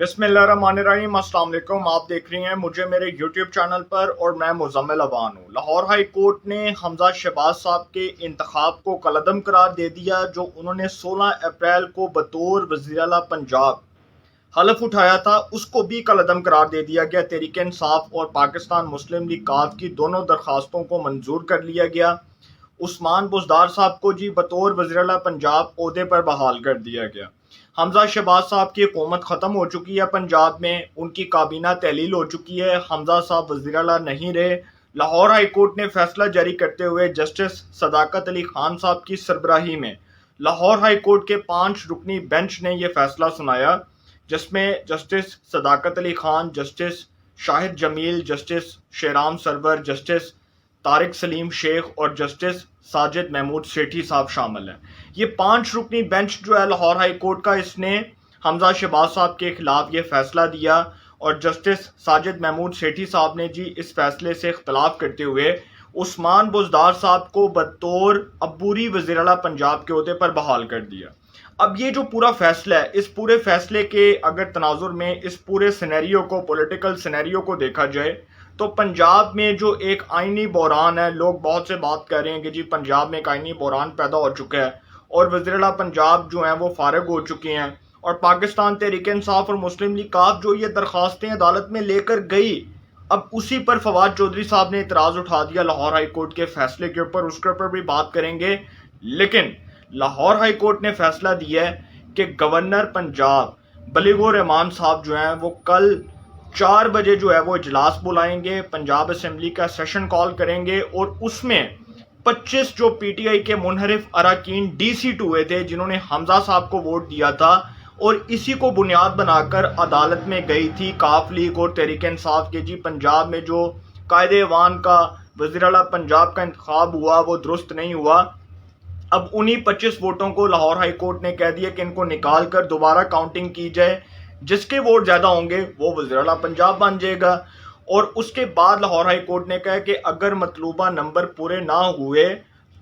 बिस्मिल्लाहिर्रहमानिर्रहीम। अस्सलाम वालेकुम। आप देख रही हैं मुझे मेरे YouTube चैनल पर और मैं मुज़म्मिल अवान हूँ। लाहौर हाई कोर्ट ने हमजा शहबाज साहब के इंतखाब को कलअदम करार दे दिया, जो उन्होंने 16 अप्रैल को बतौर वज़ीर आला पंजाब हलफ उठाया था, उसको भी कलअदम करार दे दिया गया। तहरीक इंसाफ और पाकिस्तान मुस्लिम लीग काफ की दोनों दरख्वास्तों को मंजूर कर लिया गया। उस्मान बुज़दार साहब को जी बतौर वज़ीर आला पंजाब ओहदे पर बहाल कर दिया गया। हमजा शहबाज साहब की हुकूमत ख़त्म हो चुकी है पंजाब में, उनकी काबीना तहलील हो चुकी है, हमजा साहब वज़ीर आला नहीं रहे। लाहौर हाई कोर्ट ने फैसला जारी करते हुए जस्टिस सदाकत अली खान साहब की सरबराही में लाहौर हाई कोर्ट के 5 रुकनी बेंच ने यह फैसला सुनाया, जिसमें justice Sadaqat Ali Khan, justice Shahid Jamil, justice Shehram Sarwar, justice Tariq Saleem Sheikh और जस्टिस साजिद महमूद सेठी साहब शामिल हैं। ये 5 रुकनी बेंच जो है लाहौर हाई कोर्ट का, इसने हमजा शहबाज साहब के खिलाफ ये फैसला दिया और जस्टिस साजिद महमूद सेठी साहब ने जी इस फैसले से इख्तलाफ करते हुए उस्मान बुज़दार साहब को बतौर अबूरी वज़ीर आला पंजाब के ओहदे पर बहाल कर दिया। अब ये जो पूरा फैसला है, इस पूरे फैसले के अगर तनाजुर में इस पूरे सिनेरियो को, पॉलिटिकल सिनेरियो को देखा जाए तो पंजाब में जो एक आइनी बहरान है, लोग बहुत से बात कर रहे हैं कि जी पंजाब में एक आइनी बहरान पैदा हो चुका है और वज़ीर आला पंजाब जो हैं वो फारिग हो चुके हैं। और पाकिस्तान तहरीक इंसाफ और मुस्लिम लीग काफ जो ये दरख्वास्तें अदालत में लेकर गई, अब उसी पर फवाद चौधरी साहब ने इतराज़ उठा दिया लाहौर हाई कोर्ट के फैसले के ऊपर, उसके ऊपर भी बात करेंगे। लेकिन लाहौर हाई कोर्ट ने फैसला दिया है कि गवर्नर पंजाब बलीगुर रहमान साहब जो हैं वो कल 4 बजे जो है वो इजलास बुलाएंगे, पंजाब असेंबली का सेशन कॉल करेंगे और उसमें 25 जो पीटीआई के मुनहरिफ अरकान डी सीट हुए थे, जिन्होंने हमजा साहब को वोट दिया था और इसी को बुनियाद बनाकर अदालत में गई थी काफ लीग और तहरीक इंसाफ के जी पंजाब में जो कायदे अवान का वज़ीर आला पंजाब का इंतखाब हुआ वो दुरुस्त नहीं हुआ। अब उन्हीं 25 वोटों को लाहौर हाई कोर्ट ने कह दिया कि इनको निकाल कर दोबारा काउंटिंग की जाए, जिसके वोट ज़्यादा होंगे वो वज़ीर आला पंजाब बन जाएगा। और उसके बाद लाहौर हाई कोर्ट ने कहा कि अगर मतलूबा नंबर पूरे ना हुए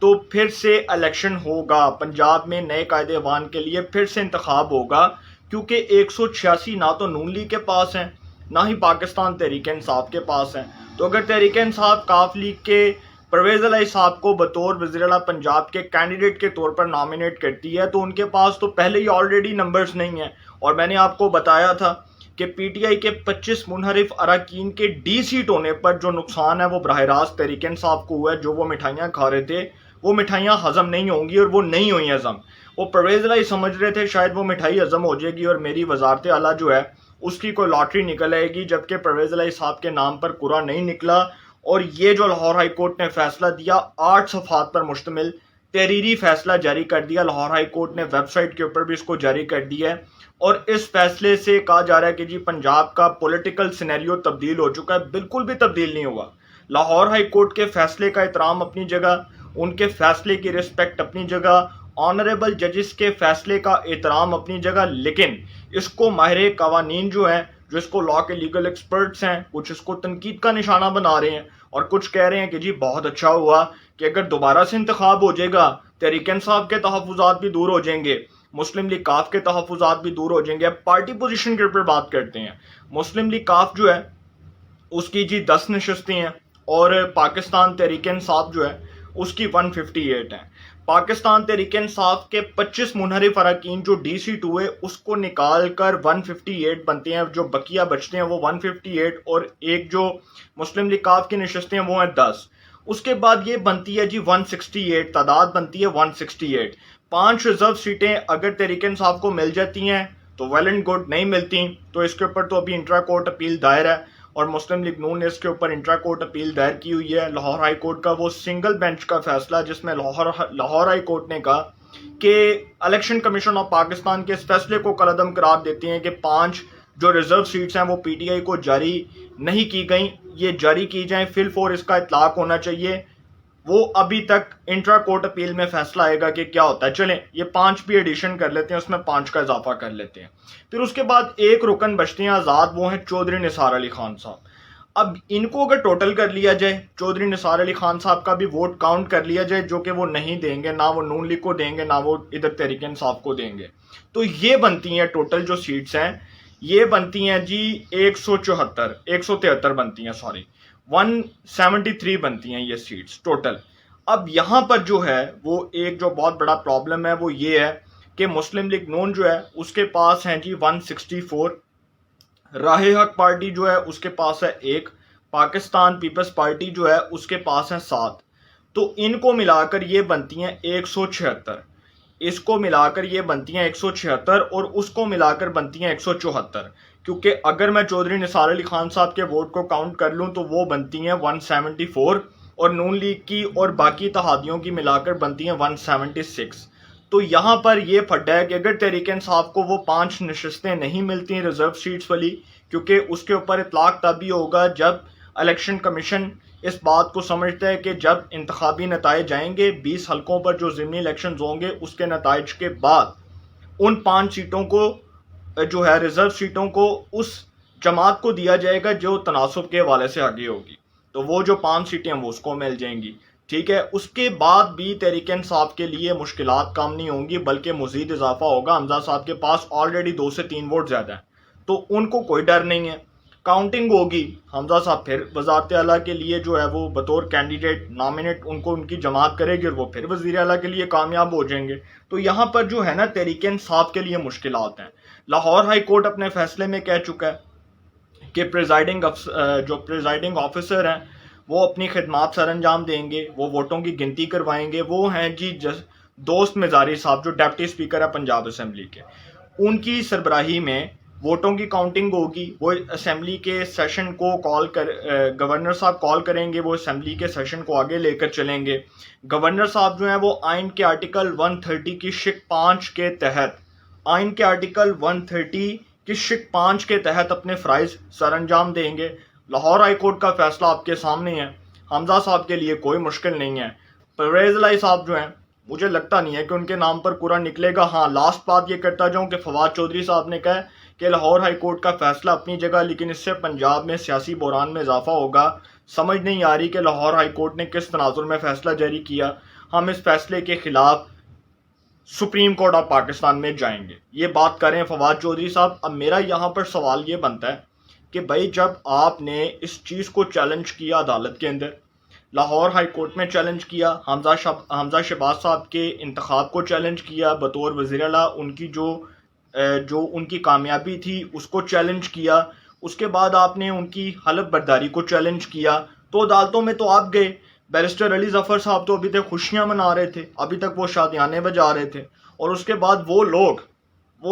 तो फिर से इलेक्शन होगा, पंजाब में नए कायदे अवान के लिए फिर से इंतखाब होगा, क्योंकि 186 ना तो नून लीग के पास हैं ना ही पाकिस्तान तहरीक इंसाफ के पास हैं। तो अगर तहरीक इंसाफ काफ लीग के परवेज़ इलाही साहब को बतौर वज़ीर आला पंजाब के कैंडिडेट के तौर पर नॉमिनेट करती है तो उनके पास तो पहले ही ऑलरेडी नंबर्स नहीं हैं। और मैंने आपको बताया था कि पीटीआई के 25 मुनहरिफ अरकान के डी सीट होने पर जो नुकसान है वो बराह रास्त तहरीक इंसाफ को हुआ है। जो वो मिठाइयाँ खा रहे थे वो मिठाइयाँ हज़म नहीं होंगी और वो नहीं हुई हज़म। वो परवेज़ इलाही समझ रहे थे शायद वो मिठाई हज़म हो जाएगी और मेरी वजारत आला जो है उसकी कोई लॉटरी निकल आएगी, जबकि परवेज़ इलाही साहब के नाम पर कुरा नहीं निकला। और ये जो लाहौर हाई कोर्ट ने फैसला दिया 8 सफ़हात पर मुश्तमिल तहरीरी फैसला जारी कर दिया। लाहौर हाई कोर्ट ने वेबसाइट के ऊपर भी इसको जारी कर दिया है और इस फैसले से कहा जा रहा है कि जी पंजाब का पॉलिटिकल सिनेरियो तब्दील हो चुका है। बिल्कुल भी तब्दील नहीं हुआ। लाहौर हाई कोर्ट के फैसले का एहतराम अपनी जगह, उनके फैसले की रिस्पेक्ट अपनी जगह, ऑनरेबल जजेस के फैसले का एहतराम अपनी जगह, लेकिन इसको माहिर कवानीन जो हैं, जो इसको लॉ के लीगल एक्सपर्ट्स हैं, कुछ इसको तनकीद का निशाना बना रहे हैं और कुछ कह रहे हैं कि जी बहुत अच्छा हुआ कि अगर दोबारा से इंतखाब हो जाएगा, तहरीक इंसाफ के तहफ़्फ़ुज़ात भी दूर हो जाएंगे, मुस्लिम लीग काफ के तहफ़्फ़ुज़ात भी दूर हो जाएंगे। अब पार्टी पोजीशन के ऊपर बात करते हैं। मुस्लिम लीग काफ जो है उसकी जी 10 नशस्तें हैं और पाकिस्तान तहरीक इंसाफ जो है उसकी 158 हैं। पाकिस्तान तहरीक इंसाफ के 25 मुनहरिफ अरकान जो डी सीट हुए उसको निकाल कर 158 बनते हैं, जो बकिया बचते हैं वो 158 और एक जो मुस्लिम लीग काफ की नशस्तें हैं वो हैं 10। उसके बाद ये बनती है जी 168, तादाद बनती है 168। 5 रिजर्व सीटें अगर तहरीक इंसाफ को मिल जाती हैं तो वेल एंड गुड, नहीं मिलती तो इसके ऊपर तो अभी इंट्रा कोर्ट अपील दायर है और मुस्लिम लीग नून ने इसके ऊपर इंट्रा कोर्ट अपील दायर की हुई है। लाहौर हाई कोर्ट का वो सिंगल बेंच का फैसला जिसमें लाहौर हाई कोर्ट ने कहा कि इलेक्शन कमीशन ऑफ पाकिस्तान के इस फैसले को कलअदम करार देते हैं कि 5 जो रिजर्व सीट्स हैं वो पीटीआई को जारी नहीं की गई, ये जारी की जाएं, फिल फॉर इसका इतलाक होना चाहिए। वो अभी तक इंट्रा कोर्ट अपील में फैसला आएगा कि क्या होता है। चलें ये 5 भी एडिशन कर लेते हैं, उसमें 5 का इजाफा कर लेते हैं। फिर उसके बाद एक रुकन बचते हैं आज़ाद, वो हैं चौधरी निसार अली खान साहब। अब इनको अगर टोटल कर लिया जाए, चौधरी निसार अली खान साहब का भी वोट काउंट कर लिया जाए, जो कि वो नहीं देंगे, ना वो नून लीग को देंगे ना वो इधर तहरीक इंसाफ को देंगे, तो ये बनती हैं टोटल जो सीट्स हैं یہ بنتی ہیں جی 173 بنتی ہیں، سوری 173 بنتی ہیں یہ سیٹس ٹوٹل۔ اب یہاں پر جو ہے وہ ایک جو بہت بڑا پرابلم ہے وہ یہ ہے کہ مسلم لیگ نون جو ہے اس کے پاس ہیں جی 164، راہ حق پارٹی جو ہے اس کے پاس ہے 1، پاکستان پیپلز پارٹی جو ہے اس کے پاس ہے 7، تو ان کو ملا کر یہ بنتی ہیں 176، اس کو ملا کر یہ بنتی ہیں 176 اور اس کو ملا کر بنتی ہیں 174، کیونکہ اگر میں چودھری نثار علی خان صاحب کے ووٹ کو کاؤنٹ کر لوں تو وہ بنتی ہیں 174، اور نون لیگ کی اور باقی اتحادیوں کی ملا کر بنتی ہیں 176۔ تو یہاں پر یہ پھڈا ہے کہ اگر تحریک انصاف کو وہ 5 نشستیں نہیں ملتی ہیں ریزرو سیٹس والی، کیونکہ اس کے اوپر اطلاق تبھی ہوگا جب الیکشن کمیشن اس بات کو سمجھتا ہے کہ جب انتخابی نتائج آئیں گے 20 حلقوں پر جو ضمنی الیکشنز ہوں گے اس کے نتائج کے بعد ان 5 سیٹوں کو جو ہے ریزرو سیٹوں کو اس جماعت کو دیا جائے گا جو تناسب کے حوالے سے آگے ہوگی، تو وہ جو 5 سیٹیں ہیں وہ اس کو مل جائیں گی، ٹھیک ہے۔ اس کے بعد بھی تحریک انصاف کے لیے مشکلات کم نہیں ہوں گی بلکہ مزید اضافہ ہوگا۔ حمزہ صاحب کے پاس آلریڈی 2 سے 3 ووٹ زیادہ ہیں، تو ان کو کوئی ڈر نہیں ہے۔ کاؤنٹنگ ہوگی، حمزہ صاحب پھر وزارت اعلیٰ کے لیے جو ہے وہ بطور کینڈیڈیٹ نامنیٹ ان کو ان کی جماعت کرے گی اور وہ پھر وزیر اعلیٰ کے لیے کامیاب ہو جائیں گے۔ تو یہاں پر جو ہے نا تحریک انصاف کے لیے مشکلات ہیں۔ لاہور ہائی کورٹ اپنے فیصلے میں کہہ چکا ہے کہ جو پریزائڈنگ آفیسر ہیں وہ اپنی خدمات سر انجام دیں گے، وہ ووٹوں کی گنتی کروائیں گے۔ وہ ہیں جی دوست مزاری صاحب جو ڈپٹی اسپیکر ہے پنجاب اسمبلی کے، ان کی سربراہی میں ووٹوں کی کاؤنٹنگ ہوگی۔ وہ اسمبلی کے سیشن کو گورنر صاحب کال کریں گے، وہ اسمبلی کے سیشن کو آگے لے کر چلیں گے۔ گورنر صاحب جو ہیں وہ آئین کے آرٹیکل 130 کی شق 5 کے تحت کی شق 5 کے تحت اپنے فرائض سر انجام دیں گے۔ لاہور ہائی کورٹ کا فیصلہ آپ کے سامنے ہے، حمزہ صاحب کے لیے کوئی مشکل نہیں ہے۔ پرویز الہی صاحب جو ہیں مجھے لگتا نہیں ہے کہ ان کے نام پر قرآن نکلے گا۔ ہاں لاسٹ بات یہ کرتا جاؤں کہ فواد چودھری صاحب نے کہا کہ لاہور ہائی کورٹ کا فیصلہ اپنی جگہ، لیکن اس سے پنجاب میں سیاسی بحران میں اضافہ ہوگا۔ سمجھ نہیں آ رہی کہ لاہور ہائی کورٹ نے کس تناظر میں فیصلہ جاری کیا۔ ہم اس فیصلے کے خلاف سپریم کورٹ آف پاکستان میں جائیں گے، یہ بات کریں فواد چودھری صاحب۔ اب میرا یہاں پر سوال یہ بنتا ہے کہ بھائی جب آپ نے اس چیز کو چیلنج کیا عدالت کے اندر، لاہور ہائی کورٹ میں چیلنج کیا، حمزہ شہباز صاحب کے انتخاب کو چیلنج کیا بطور وزیر اعلیٰ، ان کی جو ان کی کامیابی تھی اس کو چیلنج کیا، اس کے بعد آپ نے ان کی حلف برداری کو چیلنج کیا، تو عدالتوں میں تو آپ گئے۔ بیرسٹر علی ظفر صاحب تو ابھی تک خوشیاں منا رہے تھے، ابھی تک وہ شادیانے بجا رہے تھے، اور اس کے بعد وہ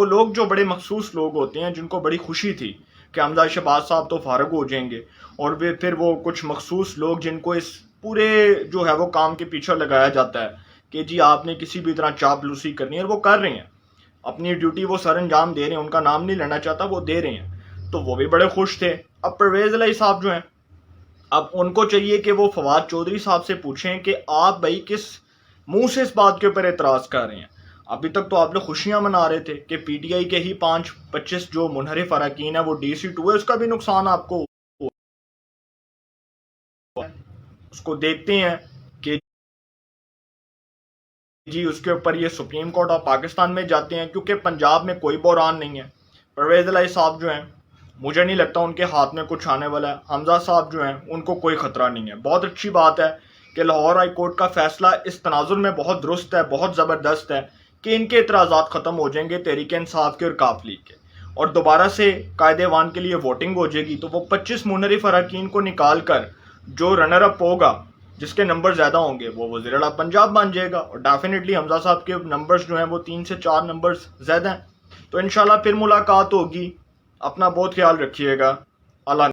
لوگ جو بڑے مخصوص لوگ ہوتے ہیں جن کو بڑی خوشی تھی کہ حمزہ شہباز صاحب تو فارغ ہو جائیں گے، اور پھر وہ کچھ مخصوص لوگ جن کو اس پورے جو ہے وہ کام کے پیچھے لگایا جاتا ہے کہ جی آپ نے کسی بھی طرح چاپلوسی کرنی ہے، اور وہ کر رہے ہیں اپنی ڈیوٹی، وہ سر انجام دے رہے ہیں، ان کا نام نہیں لینا چاہتا، وہ دے رہے ہیں، تو وہ بھی بڑے خوش تھے۔ اب پرویز الہی صاحب جو ہیں، اب ان کو چاہیے کہ وہ فواد چودھری صاحب سے پوچھیں کہ آپ بھائی کس منہ سے اس بات کے اوپر اعتراض کر رہے ہیں۔ ابھی تک تو آپ لوگ خوشیاں منا رہے تھے کہ پی ٹی آئی کے ہی 25 جو منحرف اراکین ہیں وہ ڈی سی 2 ہے، اس کا بھی نقصان آپ کو اس کو دیکھتے ہیں کہ جی اس کے اوپر یہ سپریم کورٹ آف پاکستان میں جاتے ہیں، کیونکہ پنجاب میں کوئی بحران نہیں ہے۔ پرویز الہی صاحب جو ہیں مجھے نہیں لگتا ان کے ہاتھ میں کچھ آنے والا ہے۔ حمزہ صاحب جو ہیں ان کو کوئی خطرہ نہیں ہے۔ بہت اچھی بات ہے کہ لاہور ہائی کورٹ کا فیصلہ اس تناظر میں بہت درست ہے، بہت زبردست ہے کہ ان کے اعتراضات ختم ہو جائیں گے تحریک انصاف کے اور کاف لیگ کے، اور دوبارہ سے قائد ایوان کے لیے ووٹنگ ہو جائے گی، تو وہ 25 منحرف اراکین کو نکال کر جو رنر اپ ہوگا جس کے نمبر زیادہ ہوں گے وہ وزیر اعلیٰ پنجاب بن جائے گا، اور ڈیفینیٹلی حمزہ صاحب کے نمبرز جو ہیں وہ 3 سے 4 نمبرز زیادہ ہیں۔ تو انشاءاللہ پھر ملاقات ہوگی، اپنا بہت خیال رکھیے گا، اللہ